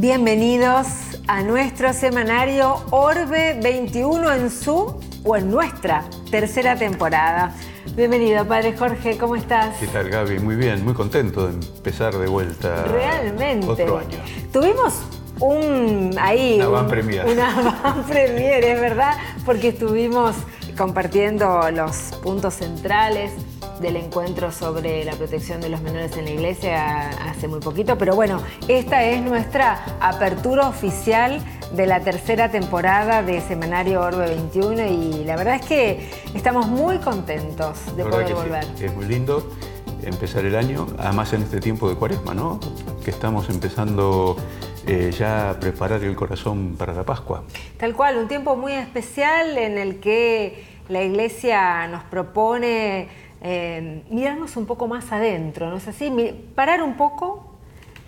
Bienvenidos a nuestro semanario Orbe 21 en nuestra tercera temporada. Bienvenido, Padre Jorge, ¿cómo estás? ¿Qué tal, Gaby? Muy bien, muy contento de empezar de vuelta. Realmente. Otro año. Tuvimos una van premier. Una van premier, es verdad, porque estuvimos compartiendo los puntos centrales del encuentro sobre la protección de los menores en la iglesia hace muy poquito, pero bueno, esta es nuestra apertura oficial de la tercera temporada de Semanario Orbe 21 y la verdad es que estamos muy contentos de poder volver. Sí. Es muy lindo empezar el año, además en este tiempo de Cuaresma, ¿no? Que estamos empezando ya a preparar el corazón para la Pascua. Tal cual, un tiempo muy especial en el que la iglesia nos propone mirarnos un poco más adentro, ¿no es así? Parar un poco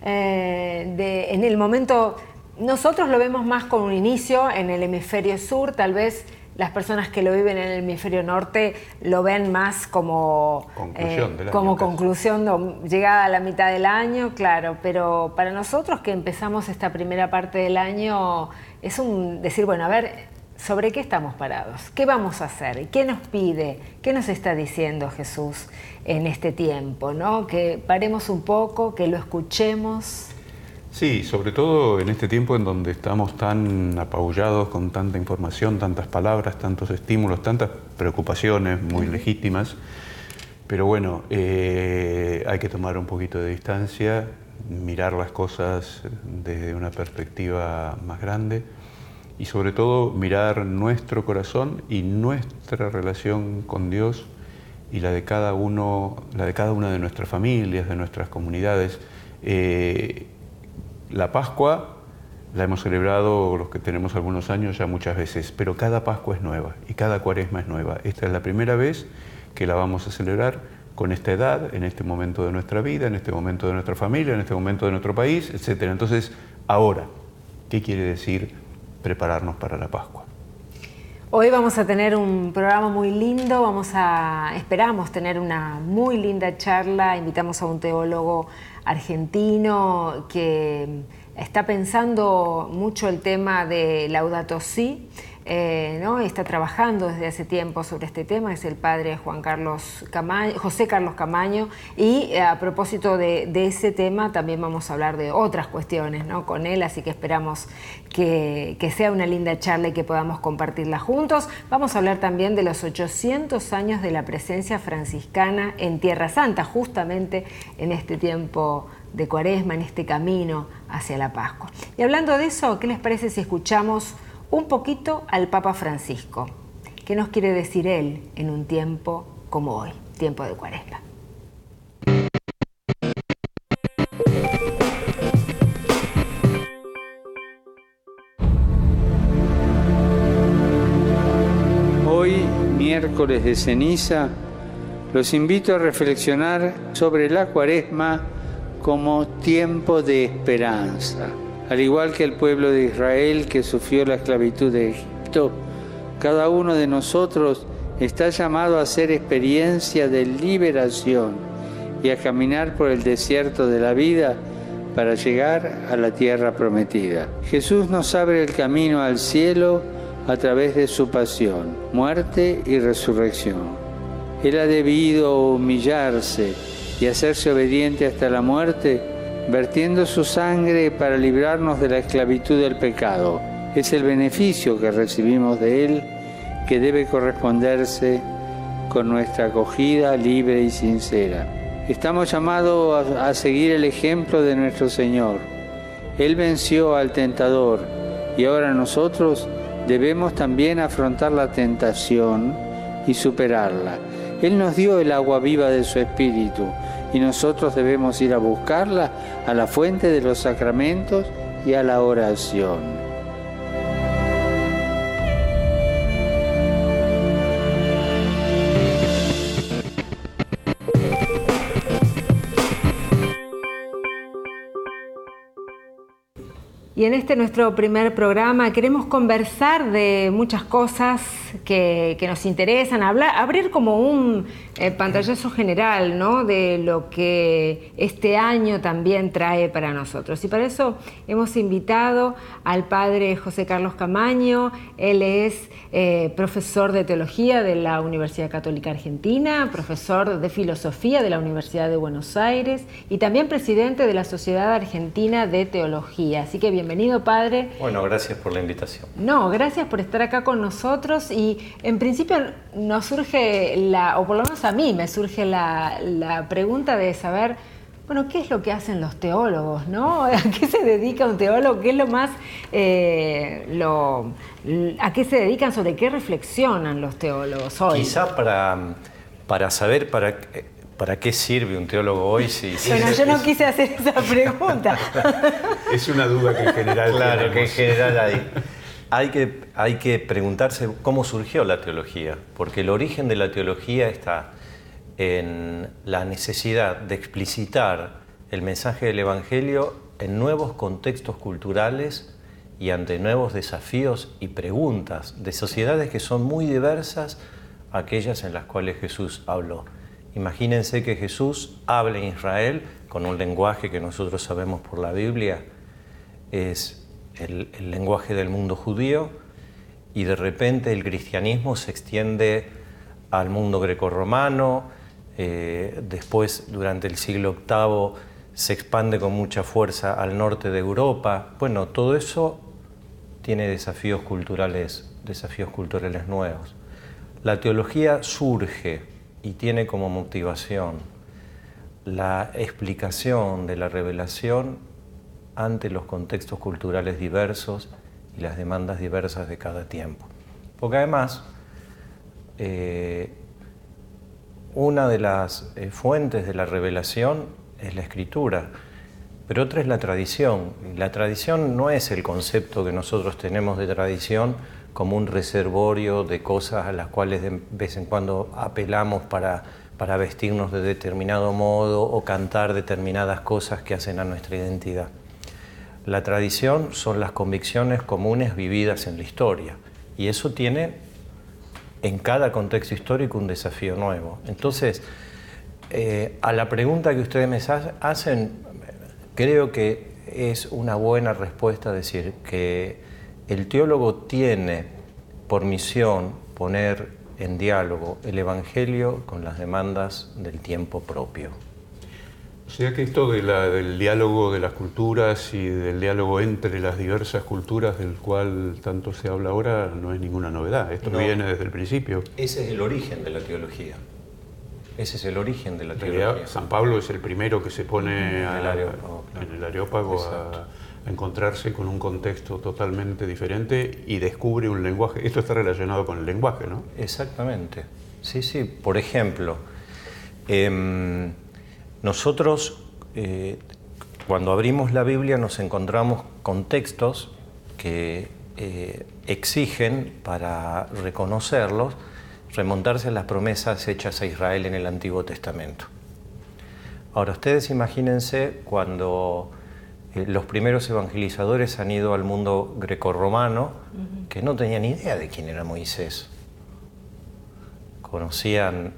en el momento. Nosotros lo vemos más con un inicio en el hemisferio sur, tal vez las personas que lo viven en el hemisferio norte lo ven más como conclusión, llegada a la mitad del año, claro, pero para nosotros que empezamos esta primera parte del año es decir, bueno, a ver, ¿sobre qué estamos parados? ¿Qué vamos a hacer? ¿Qué nos pide? ¿Qué nos está diciendo Jesús en este tiempo, ¿no? Que paremos un poco, que lo escuchemos. Sí, sobre todo en este tiempo en donde estamos tan apabullados con tanta información, tantas palabras, tantos estímulos, tantas preocupaciones muy legítimas. Pero bueno, hay que tomar un poquito de distancia, mirar las cosas desde una perspectiva más grande. Y sobre todo mirar nuestro corazón y nuestra relación con Dios y la de cada una de nuestras familias, de nuestras comunidades. La Pascua la hemos celebrado los que tenemos algunos años ya muchas veces, pero cada Pascua es nueva y cada Cuaresma es nueva. Esta es la primera vez que la vamos a celebrar con esta edad, en este momento de nuestra vida, en este momento de nuestra familia, en este momento de nuestro país, etc. Entonces, ahora, ¿qué quiere decir prepararnos para la Pascua? Hoy vamos a tener un programa muy lindo, esperamos tener una muy linda charla, invitamos a un teólogo argentino que está pensando mucho el tema de Laudato Si, ¿no? Está trabajando desde hace tiempo sobre este tema, es el padre José Carlos Camaño, y a propósito de ese tema también vamos a hablar de otras cuestiones, ¿no? Con él, así que esperamos que sea una linda charla y que podamos compartirla juntos. Vamos a hablar también de los 800 años de la presencia franciscana en Tierra Santa, justamente en este tiempo de Cuaresma, en este camino hacia la Pascua. Y hablando de eso, ¿qué les parece si escuchamos un poquito al Papa Francisco? ¿Qué nos quiere decir él en un tiempo como hoy, tiempo de Cuaresma? Hoy, miércoles de ceniza, los invito a reflexionar sobre la Cuaresma como tiempo de esperanza. Al igual que el pueblo de Israel que sufrió la esclavitud de Egipto, cada uno de nosotros está llamado a hacer experiencia de liberación y a caminar por el desierto de la vida para llegar a la tierra prometida. Jesús nos abre el camino al cielo a través de su pasión, muerte y resurrección. Él ha debido humillarse y hacerse obediente hasta la muerte, vertiendo su sangre para librarnos de la esclavitud del pecado. Es el beneficio que recibimos de Él que debe corresponderse con nuestra acogida libre y sincera. Estamos llamados a seguir el ejemplo de nuestro Señor. Él venció al tentador y ahora nosotros debemos también afrontar la tentación y superarla. Él nos dio el agua viva de su Espíritu y nosotros debemos ir a buscarla a la fuente de los sacramentos y a la oración. Y en este nuestro primer programa queremos conversar de muchas cosas que nos interesan, abrir como un pantallazo general, ¿no?, de lo que este año también trae para nosotros. Y para eso hemos invitado al padre José Carlos Camaño. Él es profesor de teología de la Universidad Católica Argentina, profesor de filosofía de la Universidad de Buenos Aires y también presidente de la Sociedad Argentina de Teología. Así que bienvenido, padre. Bueno, gracias por la invitación. No, gracias por estar acá con nosotros. Y en principio nos surge o por lo menos a mí me surge la pregunta de saber, bueno, ¿qué es lo que hacen los teólogos, no? ¿A qué se dedica un teólogo? ¿Qué es lo más, a qué se dedican, sobre qué reflexionan los teólogos hoy? Quizá para saber para qué sirve un teólogo hoy. Bueno, yo no quise hacer esa pregunta. Es una duda que en general claro, que en general hay que preguntarse cómo surgió la teología, porque el origen de la teología está en la necesidad de explicitar el mensaje del Evangelio en nuevos contextos culturales y ante nuevos desafíos y preguntas de sociedades que son muy diversas a aquellas en las cuales Jesús habló. Imagínense que Jesús habla en Israel con un lenguaje que nosotros sabemos por la Biblia, es el lenguaje del mundo judío, y de repente el cristianismo se extiende al mundo grecorromano. Después, durante el siglo VIII, se expande con mucha fuerza al norte de Europa. Bueno, todo eso tiene desafíos culturales nuevos. La teología surge y tiene como motivación la explicación de la revelación ante los contextos culturales diversos y las demandas diversas de cada tiempo. Porque además, una de las fuentes de la revelación es la Escritura, pero otra es la tradición. La tradición no es el concepto que nosotros tenemos de tradición como un reservorio de cosas a las cuales de vez en cuando apelamos para vestirnos de determinado modo o cantar determinadas cosas que hacen a nuestra identidad. La tradición son las convicciones comunes vividas en la historia, y eso tiene en cada contexto histórico un desafío nuevo. Entonces, a la pregunta que ustedes me hacen, creo que es una buena respuesta decir que el teólogo tiene por misión poner en diálogo el Evangelio con las demandas del tiempo propio. O sea que esto del diálogo de las culturas y del diálogo entre las diversas culturas del cual tanto se habla ahora no es ninguna novedad. Esto viene desde el principio. Ese es el origen de la teología. Ese es el origen de la teología. teología. San Pablo es el primero que se pone en el Areópago a encontrarse con un contexto totalmente diferente y descubre un lenguaje. Esto está relacionado con el lenguaje, ¿no? Exactamente. Sí, sí. Por ejemplo, nosotros cuando abrimos la Biblia nos encontramos con textos que exigen, para reconocerlos, remontarse a las promesas hechas a Israel en el Antiguo Testamento. Ahora, ustedes imagínense cuando los primeros evangelizadores han ido al mundo grecorromano, que no tenían idea de quién era Moisés. Conocían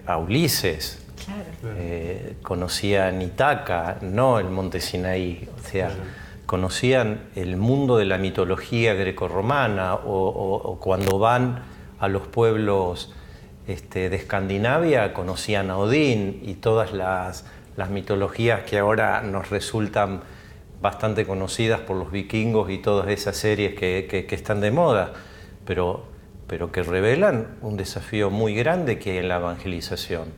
a Ulises, claro. Conocían Ítaca, no el monte Sinaí, o sea, conocían el mundo de la mitología grecorromana, o cuando van a los pueblos de Escandinavia, conocían a Odín y todas las mitologías que ahora nos resultan bastante conocidas por los vikingos y todas esas series que están de moda, pero que revelan un desafío muy grande que hay en la evangelización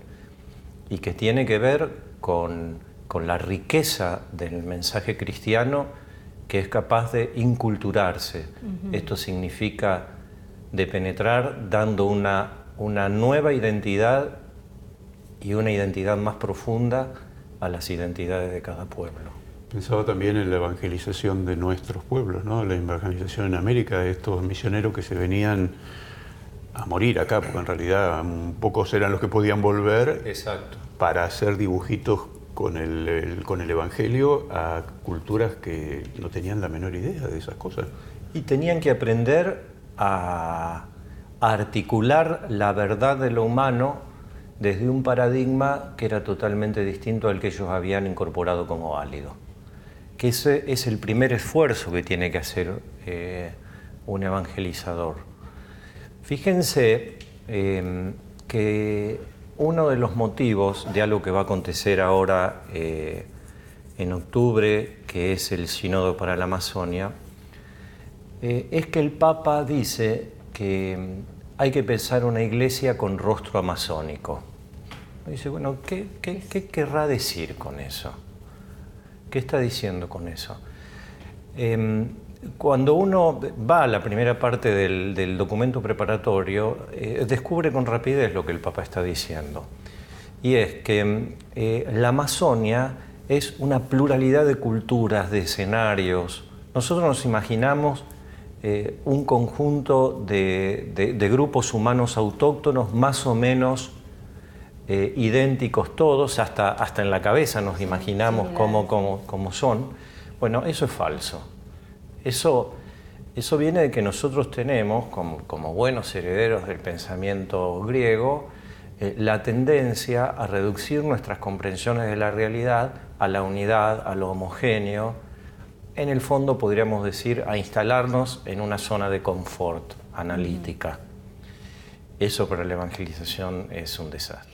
y que tiene que ver con la riqueza del mensaje cristiano, que es capaz de inculturarse. Esto significa de penetrar dando una nueva identidad y una identidad más profunda a las identidades de cada pueblo. Pensaba también en la evangelización de nuestros pueblos, ¿no? La evangelización en América, estos misioneros que se venían a morir acá, porque en realidad pocos eran los que podían volver. Exacto. Para hacer dibujitos con el Evangelio a culturas que no tenían la menor idea de esas cosas. Y tenían que aprender a articular la verdad de lo humano desde un paradigma que era totalmente distinto al que ellos habían incorporado como válido. Que ese es el primer esfuerzo que tiene que hacer un evangelizador. Fíjense que uno de los motivos de algo que va a acontecer ahora en octubre, que es el Sínodo para la Amazonia, es que el Papa dice que hay que pensar una iglesia con rostro amazónico. Dice, bueno, ¿qué querrá decir con eso? ¿Qué está diciendo con eso? Cuando uno va a la primera parte del documento preparatorio, descubre con rapidez lo que el Papa está diciendo. Y es que la Amazonia es una pluralidad de culturas, de escenarios. Nosotros nos imaginamos un conjunto de grupos humanos autóctonos más o menos idénticos todos, hasta en la cabeza nos imaginamos cómo son. Bueno, eso es falso. Eso viene de que nosotros tenemos, como buenos herederos del pensamiento griego, la tendencia a reducir nuestras comprensiones de la realidad a la unidad, a lo homogéneo. En el fondo podríamos decir a instalarnos en una zona de confort analítica. Eso para la evangelización es un desastre.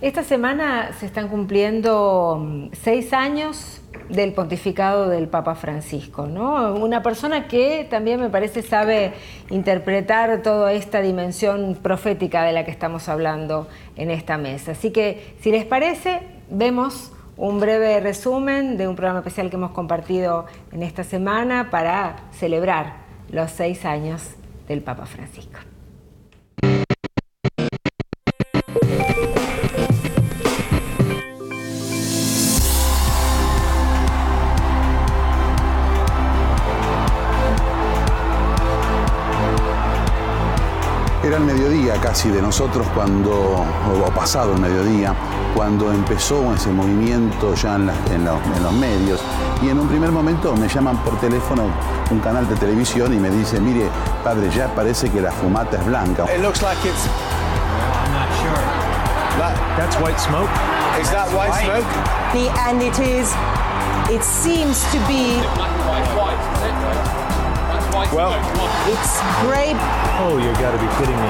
Esta semana se están cumpliendo 6 años del pontificado del Papa Francisco, ¿no? Una persona que también me parece sabe interpretar toda esta dimensión profética de la que estamos hablando en esta mesa. Así que, si les parece, vemos un breve resumen de un programa especial que hemos compartido en esta semana para celebrar los 6 años del Papa Francisco. Era el mediodía casi de nosotros o pasado el mediodía, cuando empezó ese movimiento ya en los medios. Y en un primer momento me llaman por teléfono un canal de televisión y me dice, mire, padre, ya parece que la fumata es blanca. It looks like it's... I'm not sure. That's white smoke. Is that white smoke? And it seems to be... Well, it's grape. oh, you gotta be kidding me.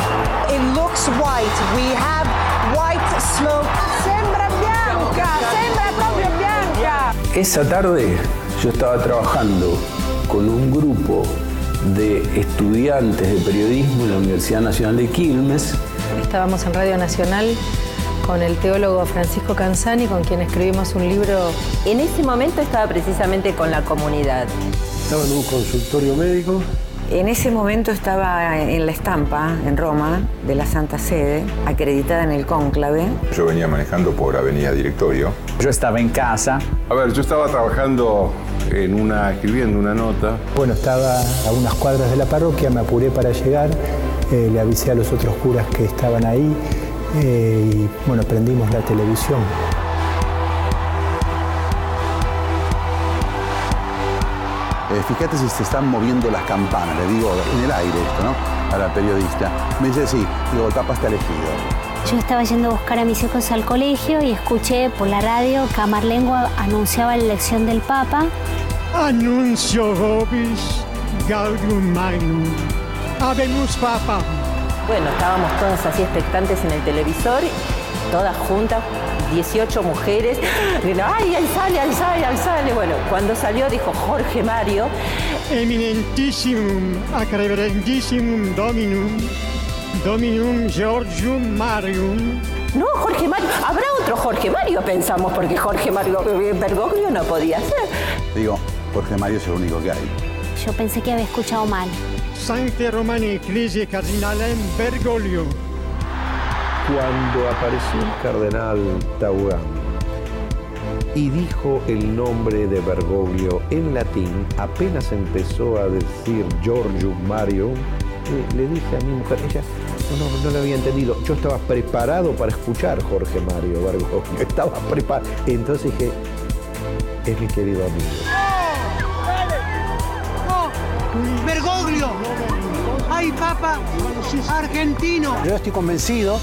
It looks white. We have white smoke. Sembra bianca, sembra proprio bianca. Esa tarde yo estaba trabajando con un grupo de estudiantes de periodismo en la Universidad Nacional de Quilmes. Estábamos en Radio Nacional con el teólogo Francisco Canzani, con quien escribimos un libro. En ese momento estaba precisamente con la comunidad. Estaba en un consultorio médico. En ese momento estaba en la estampa, en Roma, de la Santa Sede, acreditada en el cónclave. Yo venía manejando por Avenida Directorio. Yo estaba en casa. A ver, yo estaba trabajando escribiendo una nota. Bueno, estaba a unas cuadras de la parroquia, me apuré para llegar, le avisé a los otros curas que estaban ahí y bueno, prendimos la televisión. Fíjate si se están moviendo las campanas, le digo en el aire esto, ¿no? A la periodista. Me dice, sí, digo, el Papa está elegido. Yo estaba yendo a buscar a mis hijos al colegio y escuché por la radio que Camarlengo anunciaba la elección del Papa. Annuncio vobis gaudium magnum. Habemus Papa. Bueno, estábamos todas así expectantes en el televisor, todas juntas, 18 mujeres. ¡Ay, ahí sale, ahí sale, ahí sale! Bueno, cuando salió dijo Jorge Mario. Eminentissimum, acreverendissimum Dominum Georgium Marium. No, Jorge Mario. Habrá otro Jorge Mario, pensamos, porque Jorge Mario Bergoglio no podía ser. Digo, Jorge Mario es el único que hay. Yo pensé que había escuchado mal. Sancte Romani Ecclesiae Cardinalem Bergoglio. Cuando apareció el cardenal Taurán y dijo el nombre de Bergoglio en latín, apenas empezó a decir Georgium Mario, le dije a mi mujer, ella No lo había entendido. Yo estaba preparado para escuchar Jorge Mario Bergoglio. Estaba preparado. Entonces dije, es mi querido amigo. Bergoglio, ¡ay, Papa argentino! Yo estoy convencido,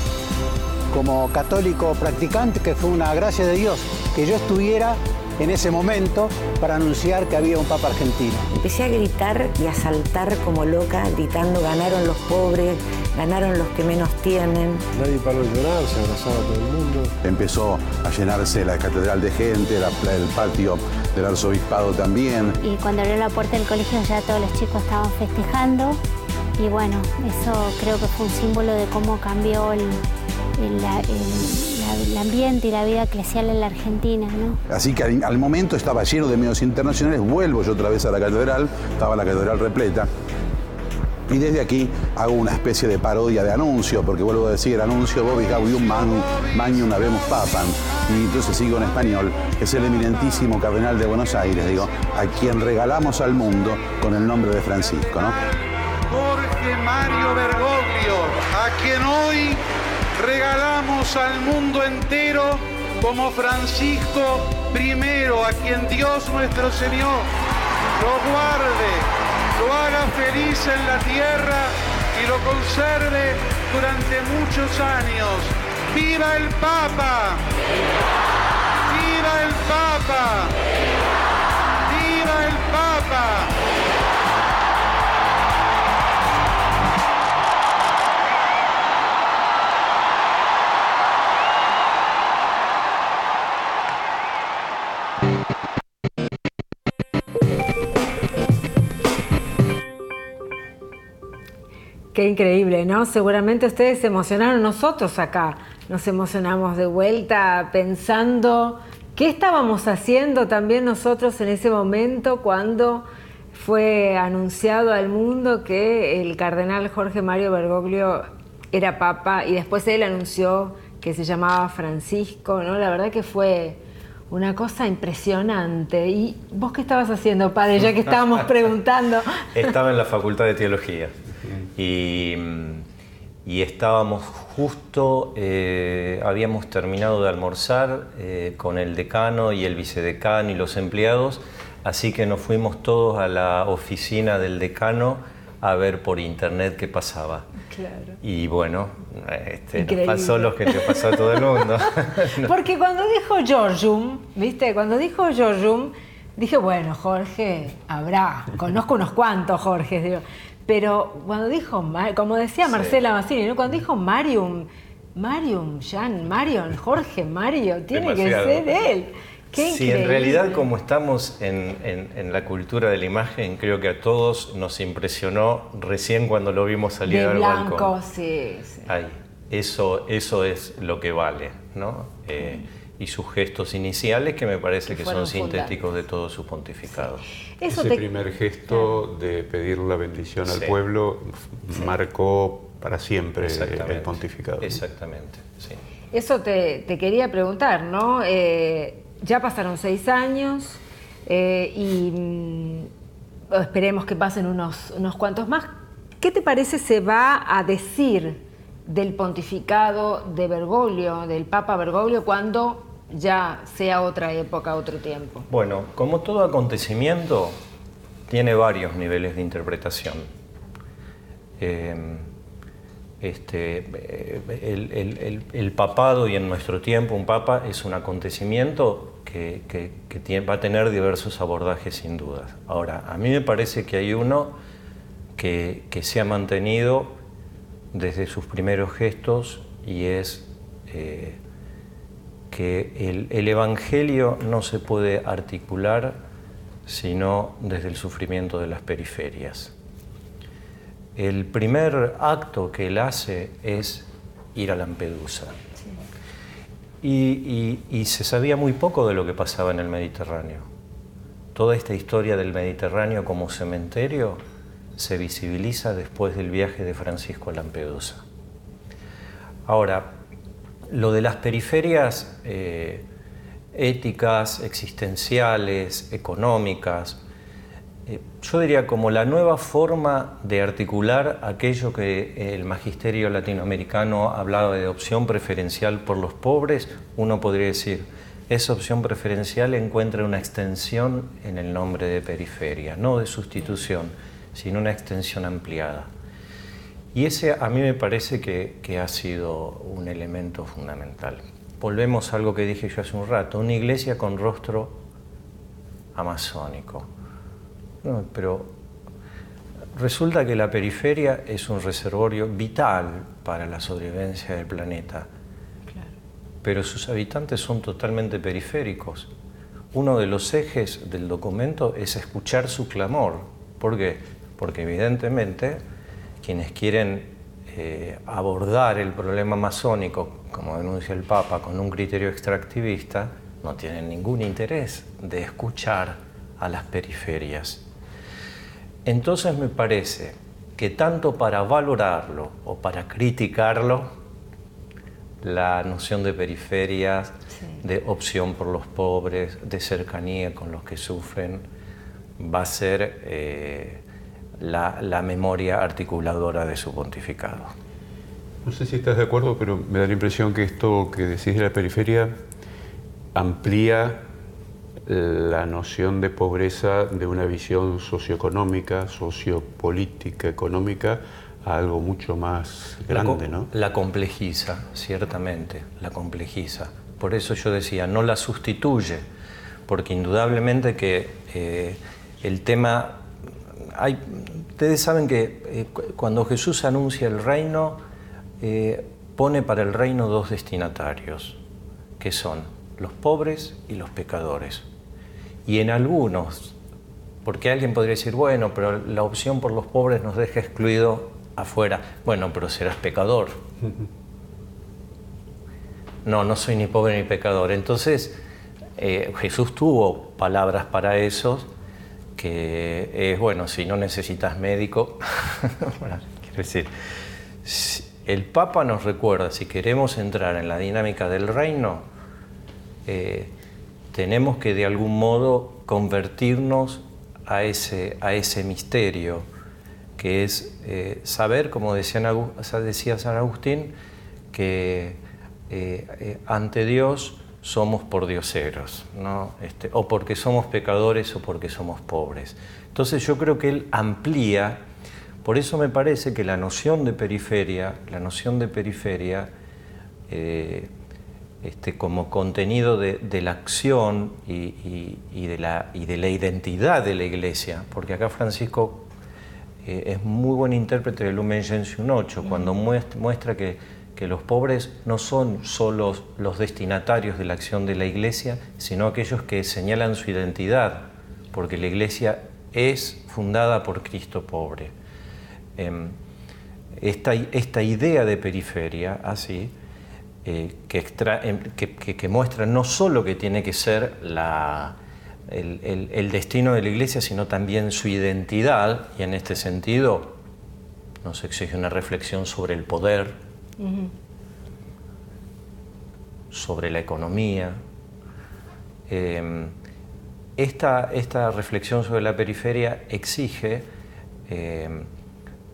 como católico practicante, que fue una gracia de Dios que yo estuviera en ese momento para anunciar que había un Papa argentino. Empecé a gritar y a saltar como loca, gritando: ganaron los pobres, ganaron los que menos tienen. Nadie paró de llorar, se abrazaba a todo el mundo. Empezó a llenarse la catedral de gente, el patio del arzobispado también. Y cuando abrió la puerta del colegio ya todos los chicos estaban festejando. Y bueno, eso creo que fue un símbolo de cómo cambió el ambiente y la vida eclesial en la Argentina, ¿no? Así que al momento estaba lleno de medios internacionales. Vuelvo yo otra vez a la catedral, estaba la catedral repleta. Y desde aquí hago una especie de parodia de anuncio, porque vuelvo a decir, anuncio Bobby Gaudium Magnum Habemus Papam. Y entonces sigo en español, que es el eminentísimo cardenal de Buenos Aires, digo, a quien regalamos al mundo con el nombre de Francisco, ¿no? Jorge Mario Bergoglio, a quien hoy regalamos al mundo entero como Francisco I, a quien Dios nuestro Señor lo guarde, lo haga feliz en la tierra y lo conserve durante muchos años. ¡Viva el Papa! ¡Viva el Papa! ¡Viva el Papa! Qué increíble, ¿no? Seguramente ustedes se emocionaron, nosotros acá nos emocionamos de vuelta pensando qué estábamos haciendo también nosotros en ese momento cuando fue anunciado al mundo que el cardenal Jorge Mario Bergoglio era papa y después él anunció que se llamaba Francisco, ¿no? La verdad que fue una cosa impresionante. ¿Y vos qué estabas haciendo, padre, ya que estábamos preguntando? Estaba en la Facultad de Teología. Y estábamos justo, habíamos terminado de almorzar con el decano y el vicedecano y los empleados, así que nos fuimos todos a la oficina del decano a ver por internet qué pasaba. Claro. Y bueno, nos pasó lo que te pasó a todo el mundo. Porque cuando dijo Georgium, ¿viste? Cuando dijo Georgium, dije, bueno, Jorge, habrá, conozco unos cuantos Jorges, digo. Pero cuando dijo, como decía Marcela Mazzini, ¿no? Cuando dijo Marium, Jan, Marion, Jorge, Mario, tiene demasiado que ser él. Qué sí, increíble. En realidad, como estamos en la cultura de la imagen, creo que a todos nos impresionó recién cuando lo vimos salir al balcón. De blanco, sí. Ay, eso es lo que vale, ¿no? Y sus gestos iniciales, que me parece que son sintéticos de todo su pontificado. Sí. Ese primer gesto de pedir la bendición al pueblo marcó para siempre el pontificado. Exactamente, sí. Eso te quería preguntar, ¿no? Ya pasaron 6 años y esperemos que pasen unos cuantos más. ¿Qué te parece se va a decir del pontificado de Bergoglio, del Papa Bergoglio, cuando ya sea otra época, otro tiempo? Bueno, como todo acontecimiento, tiene varios niveles de interpretación. El papado, y en nuestro tiempo un papa, es un acontecimiento que va a tener diversos abordajes sin duda. Ahora, a mí me parece que hay uno que se ha mantenido desde sus primeros gestos, y es que el Evangelio no se puede articular sino desde el sufrimiento de las periferias. El primer acto que él hace es ir a Lampedusa. Sí. Y se sabía muy poco de lo que pasaba en el Mediterráneo. Toda esta historia del Mediterráneo como cementerio se visibiliza después del viaje de Francisco a Lampedusa. Ahora, lo de las periferias éticas, existenciales, económicas, yo diría como la nueva forma de articular aquello que el magisterio latinoamericano hablaba de opción preferencial por los pobres. Uno podría decir, esa opción preferencial encuentra una extensión en el nombre de periferia, no de sustitución, sino una extensión ampliada. Y ese a mí me parece que ha sido un elemento fundamental. Volvemos a algo que dije yo hace un rato, una iglesia con rostro amazónico. No, pero resulta que la periferia es un reservorio vital para la sobrevivencia del planeta. Claro. Pero sus habitantes son totalmente periféricos. Uno de los ejes del documento es escuchar su clamor. ¿Por qué? Porque evidentemente quienes quieren abordar el problema amazónico, como denuncia el Papa, con un criterio extractivista, no tienen ningún interés de escuchar a las periferias. Entonces me parece que tanto para valorarlo o para criticarlo, la noción de periferias, de opción por los pobres, de cercanía con los que sufren, va a ser la memoria articuladora de su pontificado. No sé si estás de acuerdo, pero me da la impresión que esto que decís de la periferia amplía la noción de pobreza de una visión socioeconómica, sociopolítica, económica, a algo mucho más grande, ¿no? La complejiza, ciertamente, la complejiza. Por eso yo decía, no la sustituye, porque indudablemente que el tema... ustedes saben que cuando Jesús anuncia el reino, pone para el reino dos destinatarios, que son los pobres y los pecadores. Y en algunos, porque alguien podría decir, bueno, pero la opción por los pobres nos deja excluido afuera. Bueno, pero serás pecador. No, no soy ni pobre ni pecador. Entonces, Jesús tuvo palabras para esos, que es, bueno, si no necesitas médico, bueno, quiero decir, el Papa nos recuerda, si queremos entrar en la dinámica del reino, tenemos que de algún modo convertirnos a ese misterio, que es saber, como decía San Agustín, que ante Dios somos pordioseros, ¿no? O porque somos pecadores o porque somos pobres. Entonces yo creo que él amplía, por eso me parece que la noción de periferia como contenido de la acción y de la identidad de la Iglesia, porque acá Francisco es muy buen intérprete del Lumen Gentium 8, cuando muestra que los pobres no son solo los destinatarios de la acción de la Iglesia, sino aquellos que señalan su identidad, porque la Iglesia es fundada por Cristo pobre. Esta idea de periferia, así, que muestra no solo que tiene que ser el destino de la Iglesia, sino también su identidad, y en este sentido nos exige una reflexión sobre el poder, sobre la economía. Esta reflexión sobre la periferia exige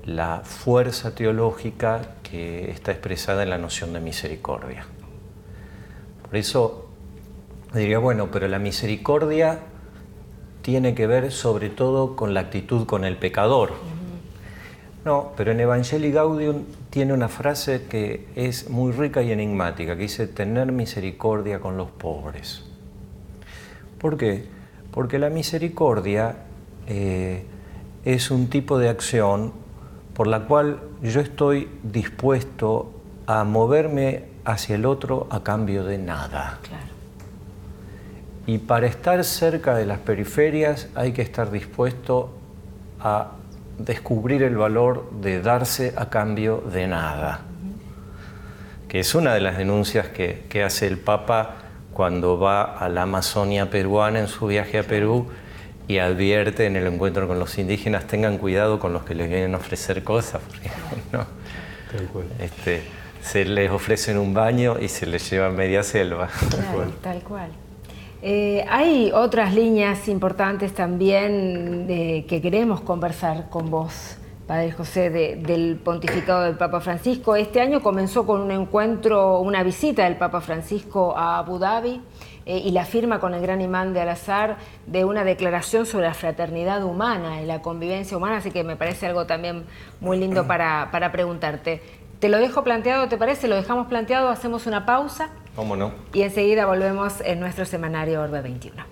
la fuerza teológica que está expresada en la noción de misericordia. Por eso diría, bueno, pero la misericordia tiene que ver sobre todo con la actitud con el pecador. No, pero en Evangelii Gaudium tiene una frase que es muy rica y enigmática, que dice tener misericordia con los pobres. ¿Por qué? Porque la misericordia es un tipo de acción por la cual yo estoy dispuesto a moverme hacia el otro a cambio de nada. Claro. Y para estar cerca de las periferias hay que estar dispuesto a descubrir el valor de darse a cambio de nada, que es una de las denuncias que hace el Papa cuando va a la Amazonia peruana en su viaje a Perú y advierte en el encuentro con los indígenas, tengan cuidado con los que les vienen a ofrecer cosas, porque no, se les ofrecen un baño y se les lleva media selva. Claro, tal cual. Hay otras líneas importantes también que queremos conversar con vos, Padre José, del pontificado del Papa Francisco. Este año comenzó con un encuentro, una visita del Papa Francisco a Abu Dhabi y la firma con el gran imán de Al-Azhar de una declaración sobre la fraternidad humana y la convivencia humana, así que me parece algo también muy lindo para preguntarte. Te lo dejo planteado, ¿te parece? Lo dejamos planteado, hacemos una pausa. ¿Cómo no? Y enseguida volvemos en nuestro semanario Orbe 21.